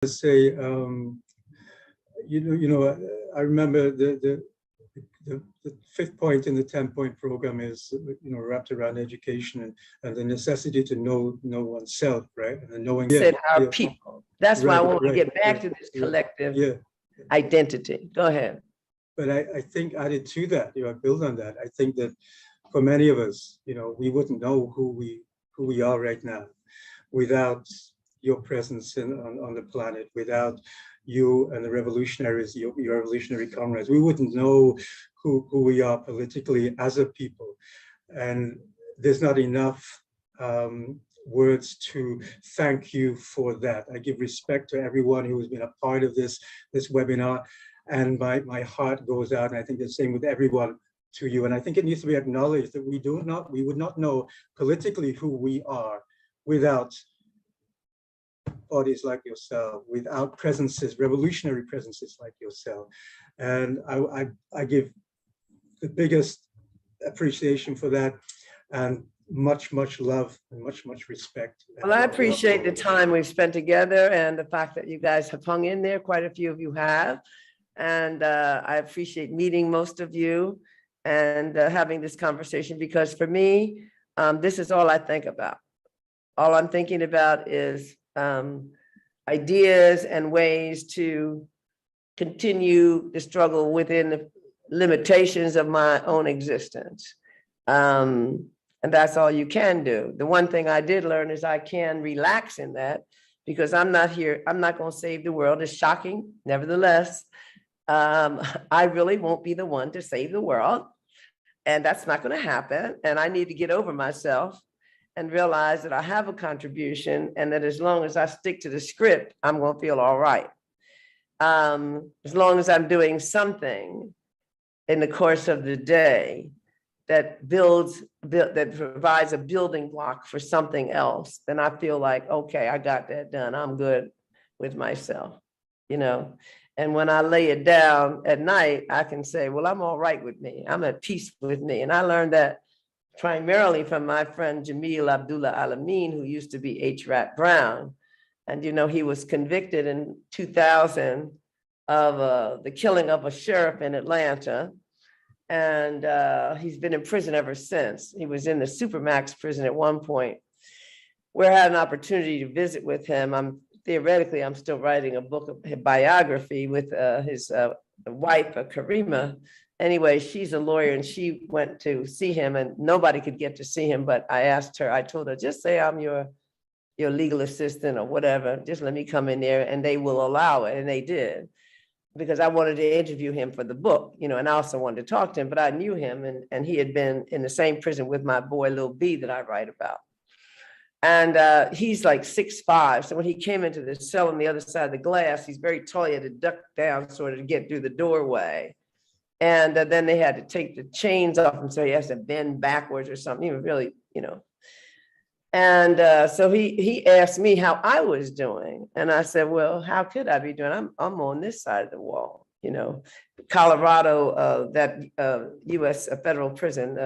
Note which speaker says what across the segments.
Speaker 1: say, I remember the fifth point in the 10-point program is, wrapped around education and the necessity to know oneself, right? And knowing
Speaker 2: said our people. That's why I want to get back to this collective identity. Go ahead.
Speaker 1: But I think added to that, I build on that. I think that for many of us, we wouldn't know who we are right now without your presence on the planet, without you and the revolutionaries, your revolutionary comrades. We wouldn't know who we are politically as a people. And there's not enough words to thank you for that. I give respect to everyone who has been a part of this webinar, and my heart goes out, and I think the same with everyone to you. And I think it needs to be acknowledged that we would not know politically who we are without bodies like yourself, without presences, revolutionary presences like yourself. And I give the biggest appreciation for that, and much love and much respect.
Speaker 2: Well, I appreciate the time we've spent together and the fact that you guys have hung in there. Quite a few of you have. And I appreciate meeting most of you and having this conversation, because for me, this is all I think about. All I'm thinking about is ideas and ways to continue the struggle within the limitations of my own existence. And that's all you can do. The one thing I did learn is I can relax in that, because I'm not here. I'm not going to save the world. It's shocking. Nevertheless, I really won't be the one to save the world. And that's not going to happen. And I need to get over myself and realize that I have a contribution, and that as long as I stick to the script, I'm going to feel all right. As long as I'm doing something in the course of the day that that provides a building block for something else, then I feel like, okay, I got that done. I'm good with myself, And when I lay it down at night, I can say, well, I'm all right with me. I'm at peace with me. And I learned that primarily from my friend Jamil Abdullah Alameen, who used to be H. Rat Brown. And, he was convicted in 2000 of the killing of a sheriff in Atlanta. And he's been in prison ever since. He was in the Supermax prison at one point, where I had an opportunity to visit with him. Theoretically, I'm still writing a book, a biography with his wife, Karima. Anyway, she's a lawyer, and she went to see him, and nobody could get to see him. But I told her, just say I'm your legal assistant or whatever. Just let me come in there, and they will allow it. And they did, because I wanted to interview him for the book, and I also wanted to talk to him, but I knew him, and he had been in the same prison with my boy, Lil B, that I write about. And he's like 6'5". So when he came into the cell on the other side of the glass, he's very tall. He had to duck down sort of to get through the doorway. And then they had to take the chains off him, so he has to bend backwards or something. He was really, And so he asked me how I was doing. And I said, well, how could I be doing? I'm on this side of the wall, Colorado, that U.S. federal prison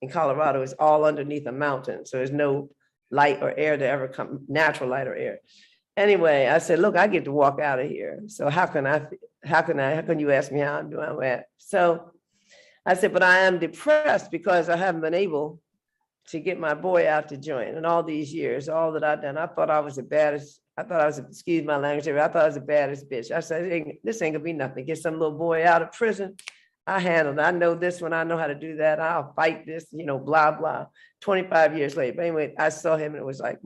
Speaker 2: in Colorado is all underneath a mountain. So there's no light or air to ever come, natural light or air. Anyway, I said, look, I get to walk out of here. So how can you ask me how I'm doing? So I said, but I am depressed because I haven't been able to get my boy out to join. And all these years, all that I've done, I thought I was, excuse my language, I thought I was the baddest bitch. I said, this ain't gonna be nothing. Get some little boy out of prison. I handled it. I know this one. I know how to do that. I'll fight this, blah, blah. 25 years later. But anyway, I saw him, and it was like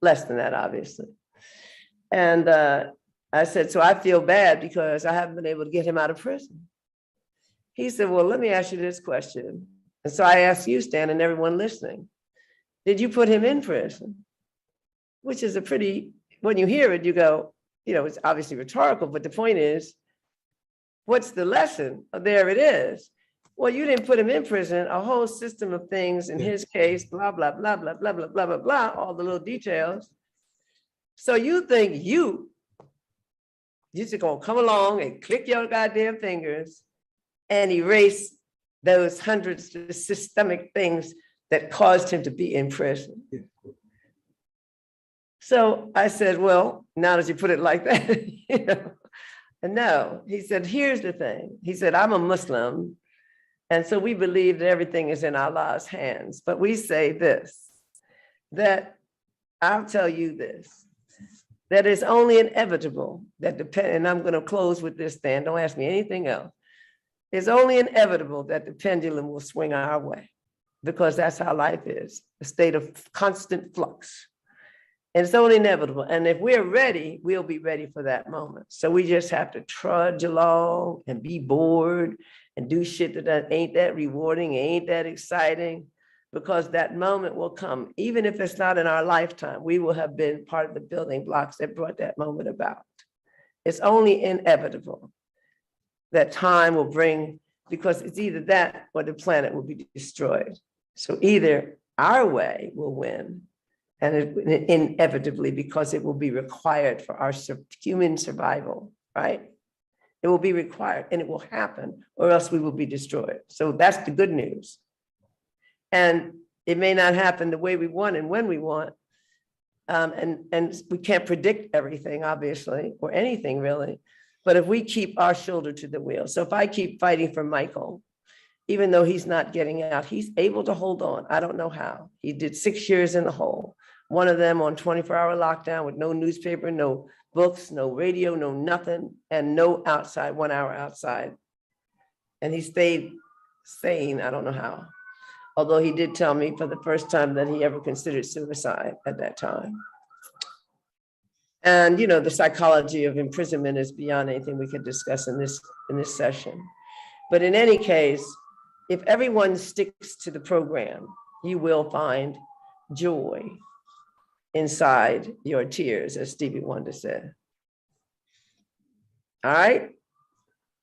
Speaker 2: less than that, obviously. And I said, so I feel bad because I haven't been able to get him out of prison. He said, well, let me ask you this question. And so I asked you, Stan, and everyone listening, did you put him in prison? Which is when you hear it, you go, it's obviously rhetorical, but the point is, what's the lesson? Oh, there it is. Well, you didn't put him in prison. A whole system of things in his case, blah, blah, blah, blah, blah, blah, blah, blah, blah, all the little details. So you think you're just gonna come along and click your goddamn fingers and erase those hundreds of systemic things that caused him to be in prison. So I said, well, now that you put it like that, you know, and no, he said, here's the thing. He said, I'm a Muslim. And so we believe that everything is in Allah's hands. But we say this, that I'll tell you this, that it's only inevitable that and I'm going to close with this, Stan, don't ask me anything else. It's only inevitable that the pendulum will swing our way, because that's how life is, a state of constant flux. And it's only inevitable. And if we're ready, we'll be ready for that moment. So we just have to trudge along and be bored and do shit that ain't that rewarding, ain't that exciting, because that moment will come. Even if it's not in our lifetime, we will have been part of the building blocks that brought that moment about. It's only inevitable that time will bring, because it's either that or the planet will be destroyed. So either our way will win, and inevitably, because it will be required for our human survival, right? It will be required and it will happen, or else we will be destroyed. So that's the good news. And it may not happen the way we want and when we want. And we can't predict everything, obviously, or anything really. But if we keep our shoulder to the wheel, so if I keep fighting for Michael, even though he's not getting out, he's able to hold on. I don't know how. He did 6 years in the hole. One of them on 24-hour lockdown with no newspaper, no books, no radio, no nothing, and no outside, 1 hour outside. And he stayed sane, I don't know how. Although he did tell me for the first time that he ever considered suicide at that time. And you know, the psychology of imprisonment is beyond anything we could discuss in this session. But in any case, if everyone sticks to the program, you will find joy inside your tears, as Stevie Wonder said. All right.